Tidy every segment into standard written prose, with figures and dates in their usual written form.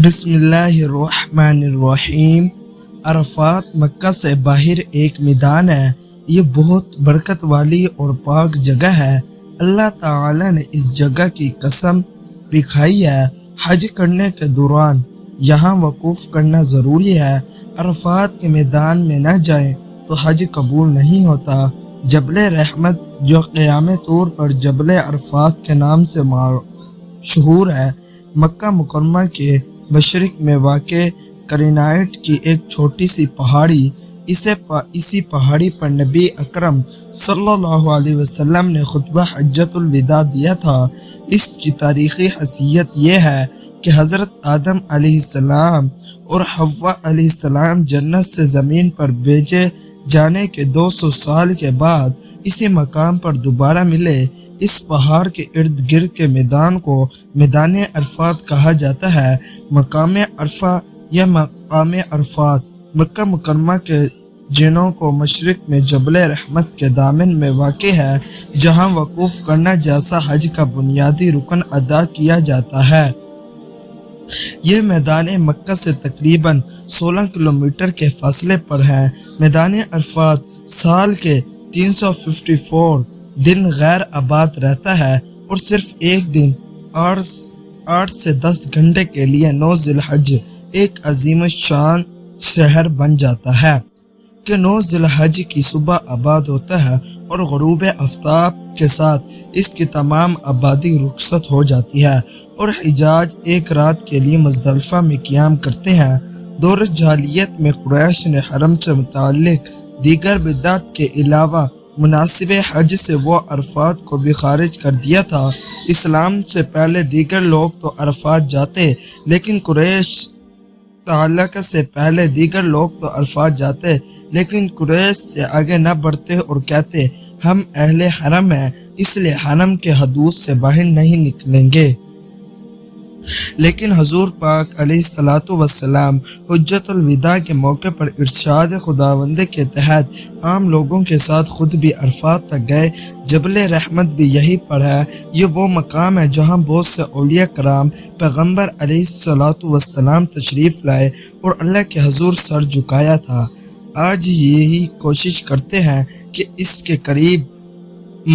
بسم اللہ الرحمن الرحیم۔ عرفات مکہ سے باہر ایک میدان ہے۔ یہ بہت برکت والی اور پاک جگہ ہے۔ اللہ تعالی نے اس جگہ کی قسم بھی کھائی ہے۔ حج کرنے کے دوران یہاں وقوف کرنا ضروری ہے۔ عرفات کے میدان میں نہ جائیں تو حج قبول نہیں ہوتا۔ جبل رحمت جو قیام طور پر جبل عرفات کے نام سے مشہور ہے، مکہ مکرمہ کے مشرق میں واقع کرینائٹ کی ایک چھوٹی سی پہاڑی، اسی پہاڑی پر نبی اکرم صلی اللہ علیہ وسلم نے خطبہ حجۃ الوداع دیا تھا۔ اس کی تاریخی حیثیت یہ ہے کہ حضرت آدم علیہ السلام اور حوا علیہ السلام جنت سے زمین پر بھیجے جانے کے 200 سال کے بعد اسی مقام پر دوبارہ ملے۔ اس پہاڑ کے ارد گرد کے میدان کو میدان عرفات کہا جاتا ہے۔ مقام عرفہ یا مقام عرفات مکہ مکرمہ کے جنوں کو مشرق میں جبل رحمت کے دامن میں واقع ہے، جہاں وقوف کرنا جیسا حج کا بنیادی رکن ادا کیا جاتا ہے۔ یہ میدان مکہ سے تقریباً 16 کلومیٹر کے فاصلے پر ہے۔ میدان عرفات سال کے 354 دن غیر آباد رہتا ہے اور صرف ایک دن 8 سے 10 گھنٹے کے لیے 9 ذی الحج ایک عظیم الشان شہر بن جاتا ہے کہ 9 ذی الحج کی صبح آباد ہوتا ہے اور غروب آفتاب کے ساتھ اس کی تمام آبادی رخصت ہو جاتی ہے اور حجاج ایک رات کے لیے مزدلفہ میں قیام کرتے ہیں۔ دور جاہلیت میں قریش نے حرم سے متعلق دیگر بدعت کے علاوہ مناسب حج سے وہ عرفات کو بھی خارج کر دیا تھا۔ اسلام سے پہلے دیگر لوگ تو عرفات جاتے، لیکن قریش سے آگے نہ بڑھتے اور کہتے ہم اہل حرم ہیں، اس لیے حرم کے حدود سے باہر نہیں نکلیں گے۔ لیکن حضور پاک علیہ الصلوۃ والسلام حجۃ الوداع کے موقع پر ارشاد خداوند کے تحت عام لوگوں کے ساتھ خود بھی عرفات تک گئے۔ جبل رحمت بھی یہی پر ہے۔ یہ وہ مقام ہے جہاں بہت سے اولیاء کرام پیغمبر علیہ الصلوۃ والسلام تشریف لائے اور اللہ کے حضور سر جھکایا تھا۔ آج یہی کوشش کرتے ہیں کہ اس کے قریب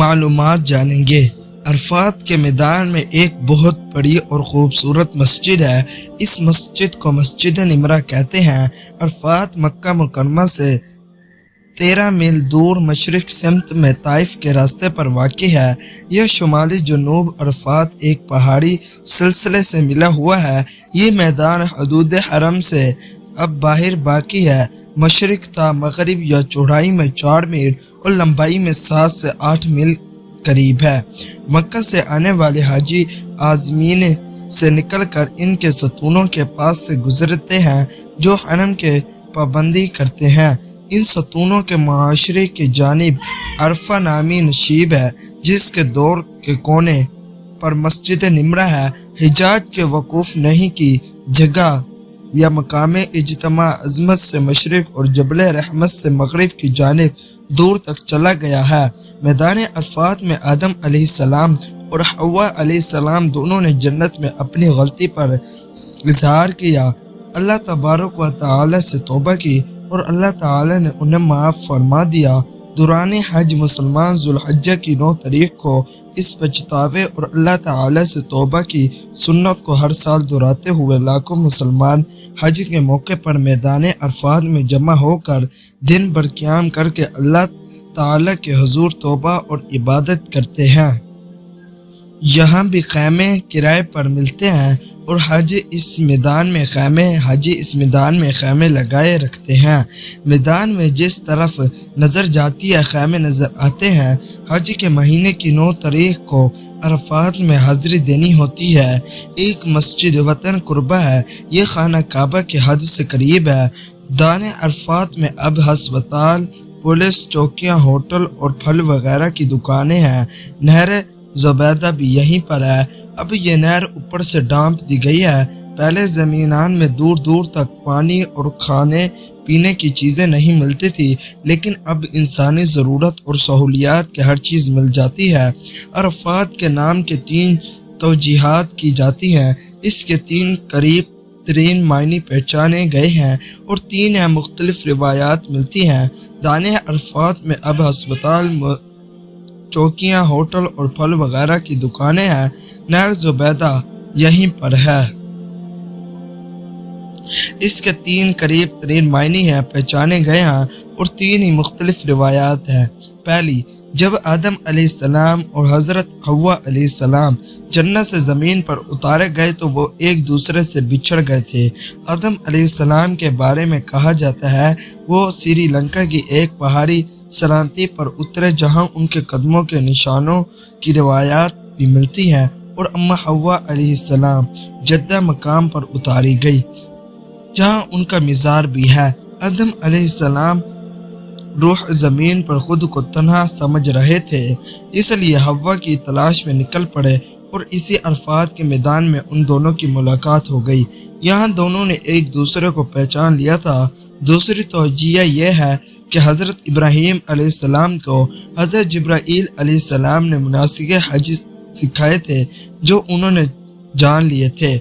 معلومات جانیں گے۔ عرفات کے میدان میں ایک بہت بڑی اور خوبصورت مسجد ہے۔ اس مسجد کو مسجد نمرہ کہتے ہیں۔ عرفات مکہ مکرمہ سے 13 میل دور مشرق سمت میں طائف کے راستے پر واقع ہے۔ یہ شمالی جنوب عرفات ایک پہاڑی سلسلے سے ملا ہوا ہے۔ یہ میدان حدود حرم سے اب باہر باقی ہے۔ مشرق تا مغرب یا چوڑائی میں 4 میل اور لمبائی میں 7 سے 8 میل قریب ہے۔ مکہ سے آنے والے حاجی عازمین سے نکل کر ان کے ستونوں کے پاس سے گزرتے ہیں جو حرم کے پابندی کرتے ہیں۔ ان ستونوں کے معاشرے کی جانب عرفہ نامی نشیب ہے، جس کے دور کے کونے پر مسجد نمرہ ہے۔ حجاج کے وقوف نہیں کی جگہ یا مقام اجتماع عظمت سے مشرق اور جبل رحمت سے مغرب کی جانب دور تک چلا گیا ہے۔ میدان عرفات میں آدم علیہ السلام اور حوا علیہ السلام دونوں نے جنت میں اپنی غلطی پر اظہار کیا، اللہ تبارک و تعالی سے توبہ کی اور اللہ تعالی نے انہیں معاف فرما دیا۔ دوران حج مسلمان ذوالحجہ کی 9 تاریخ کو اس پچھتاوے اور اللہ تعالی سے توبہ کی سنت کو ہر سال دہراتے ہوئے لاکھوں مسلمان حج کے موقع پر میدان عرفات میں جمع ہو کر دن بھر قیام کر کے اللہ تعالی کے حضور توبہ اور عبادت کرتے ہیں۔ یہاں بھی خیمے کرائے پر ملتے ہیں اور حاجی اس میدان میں خیمے لگائے رکھتے ہیں۔ میدان میں جس طرف نظر جاتی ہے خیمے نظر آتے ہیں۔ حج کے مہینے کی 9 تاریخ کو عرفات میں حاضری دینی ہوتی ہے۔ ایک مسجد وطن قربہ ہے۔ یہ خانہ کعبہ کے حد سے قریب ہے۔ دان عرفات میں اب ہسپتال، پولیس چوکیاں، ہوٹل اور پھل وغیرہ کی دکانیں ہیں۔ نہر زبیدہ بھی یہیں پر ہے۔ اب یہ نہر اوپر سے ڈانپ دی گئی ہے۔ پہلے زمینان میں دور دور تک پانی اور کھانے پینے کی چیزیں نہیں ملتی تھی، لیکن اب انسانی ضرورت اور سہولیات کی ہر چیز مل جاتی ہے۔ عرفات کے نام کے 3 توجیہات کی جاتی ہیں۔ اس کے 3 قریب तरीन मायने पहचाने गए हैं और 3 मुख्तलिफ रिवायात मिलती हैं। दाने अरफात में अब अस्पताल, चौकियाँ, होटल और फल वगैरह की दुकानें हैं। नहर जुबैदा यहीं पर है। इसके 3 करीब तरीन मायने हैं पहचाने गए हैं और 3 ही मुख्तलिफ रिवायात हैं। पहली, जब आदम अलैहिस्सलाम और हज़रत हव्वा अलैहिस्सलाम जन्नत से ज़मीन पर उतारे गए तो वो एक दूसरे से बिछड़ गए थे। आदम अलैहिस्सलाम के बारे में कहा जाता है वो श्रीलंका की एक पहाड़ी सलांती पर उतरे जहाँ उनके कदमों के निशानों की रिवायात भी मिलती हैं, और अम्मा हव्वा अलैहिस्सलाम जद्दा मकाम पर उतारी गई जहाँ उनका मिज़ार भी है। आदम अलैहिस्सलाम रूह ज़मीन पर खुद को तन्हा समझ रहे थे, इसलिए हव्वा की तलाश में निकल पड़े और इसी अरफात के मैदान में उन दोनों की मुलाकात हो गई। यहाँ दोनों ने एक दूसरे को पहचान लिया था। दूसरी तौजीह यह है कि हज़रत इब्राहीम अलैहिस्सलाम को हज़रत जिब्राईल अलैहिस्सलाम ने मुनासिक हज सिखाए थे जो उन्होंने जान लिए थे।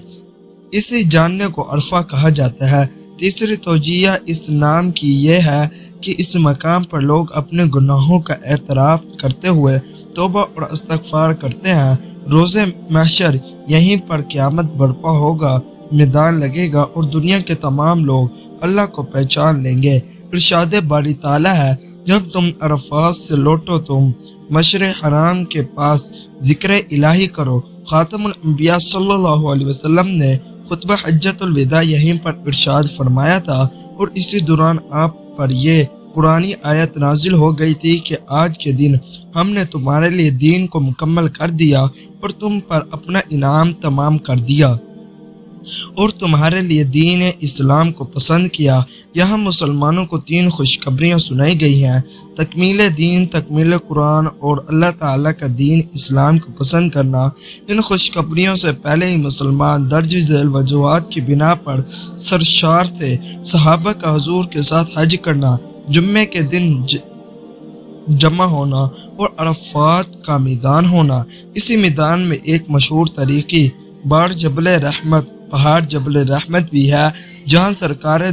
इसे जानने को अरफा कहा जाता है। तीसरी तौजीह इस नाम की यह है कि इस मकाम पर लोग अपने गुनाहों का एतराफ़ करते हुए तौबा और इस्तग़फ़ार करते हैं। रोज़े महशर यहीं पर क़यामत बर्पा होगा, मैदान लगेगा और दुनिया के तमाम लोग अल्लाह को पहचान लेंगे। इरशाद बारी ताला है, जब तुम अरफात से लौटो तुम मशर हराम के पास ज़िक्र इलाही करो। ख़ातमुल अंबिया सल्लल्लाहु अलैहि वसल्लम ने खुतबा हज्जतुल विदा यहीं पर इरशाद फरमाया था और इसी दौरान आप पर ये कुरानी आयत नाजिल हो गई थी कि आज के दिन हमने तुम्हारे लिए दीन को मुकम्मल कर दिया और तुम पर अपना इनाम तमाम कर दिया और तुम्हारे लिए दीन इस्लाम को पसंद किया। यहाँ मुसलमानों को 3 खुशखबरियाँ सुनाई गई हैं, तकमील दीन, तकमील कुरान और अल्लाह ताला का दीन इस्लाम को पसंद करना। इन खुशखबरियों से पहले ही मुसलमान दर्ज झेल वजूहात की बिना पर सरशार थे। सहाबा का हुजूर के साथ हज करना, जुम्मे के दिन जमा होना और अरफात का मैदान होना। इसी मैदान में एक मशहूर तरीक़ी बार जबल रहमत, पहाड़ जबल रहमत भी है, जहाँ सरकार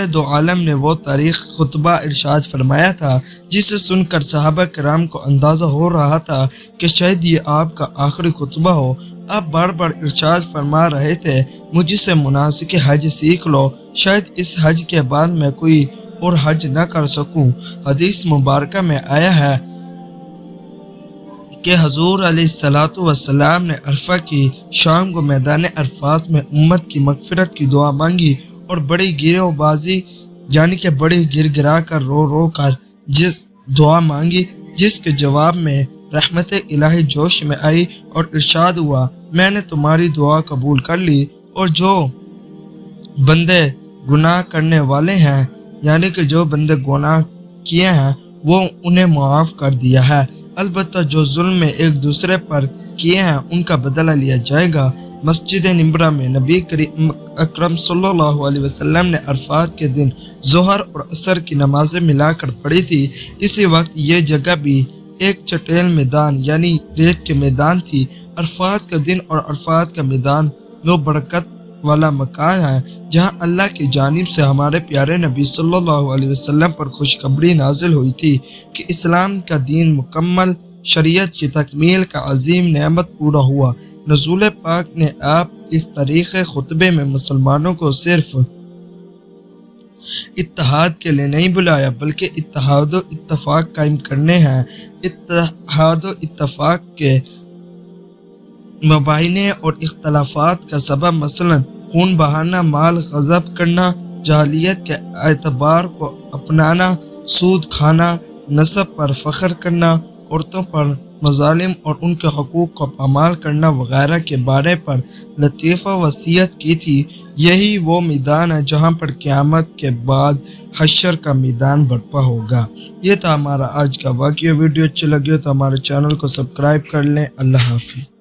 दो आलम ने वो तारीख खुतबा इरशाद फरमाया था जिसे सुनकर सहाबा किराम को अंदाज़ा हो रहा था कि शायद ये आपका आखिरी खुतबा हो। आप बार बार इरशाद फरमा रहे थे, मुझसे मुनासिक हज सीख लो, शायद इस हज के बाद मैं कोई और हज न कर सकूं। हदीस मुबारका में आया है कि हजूर अलैहिस्सलातु वस्सलाम ने अरफा की शाम को मैदान अरफात में उम्मत की मगफिरत की दुआ मांगी और बड़ी गिरोबाजी यानी कि बड़ी गिर कर रो कर जिस दुआ मांगी, जिसके जवाब में रहमत इलाही जोश में आई और इरशाद हुआ, मैंने तुम्हारी दुआ कबूल कर ली और जो बंदे गुनाह करने वाले हैं यानी कि जो बंदे गुनाह किए हैं वो उन्हें माफ़ कर दिया है। अलबत्ता जो जुल्म एक दूसरे पर किए हैं उनका बदला लिया जाएगा। मस्जिद निम्रा में नबी करीम अकरम सल्लल्लाहु अलैहि वसल्लम ने अरफात के दिन ज़ोहर और असर की नमाजें मिलाकर पढ़ी थी। इसी वक्त ये जगह भी एक चटेल मैदान यानी रेत के मैदान थी। अरफात का दिन और अरफात का मैदान दो बरकत वाला मकान है जहाँ अल्लाह की जानिब से हमारे प्यारे नबी सल्लल्लाहु अलैहि वसल्लम पर खुशखबरी नाजिल हुई थी कि इस्लाम का दीन मुकम्मल शरीयत की तकमील का अजीम नेमत पूरा हुआ। नज़ूल पाक ने आप इस तरीक़े खुतबे में मुसलमानों को सिर्फ इत्तेहाद के लिए नहीं बुलाया बल्कि इत्तेहाद व इत्तफाक कायम करने हैं। इत्तेहाद व इत्तफाक के मबाइने और इख्तलाफात का सबब मसलन खून बहाना, माल गज़ब करना, जाहिलियत के एतबार को अपनाना, सूद खाना, नस्ब पर फ़ख्र करना, औरतों पर मज़ालिम और उनके हकूक़ को पामाल करना वगैरह के बारे पर लतीफ़ा वसीयत की थी। यही वो मैदान है जहाँ पर क़यामत के बाद हश्र का मैदान बर्पा होगा। ये था हमारा आज का वाक़या। वीडियो अच्छी लगी हो तो हमारे चैनल को सब्सक्राइब कर लें। अल्लाह हाफ़िज़।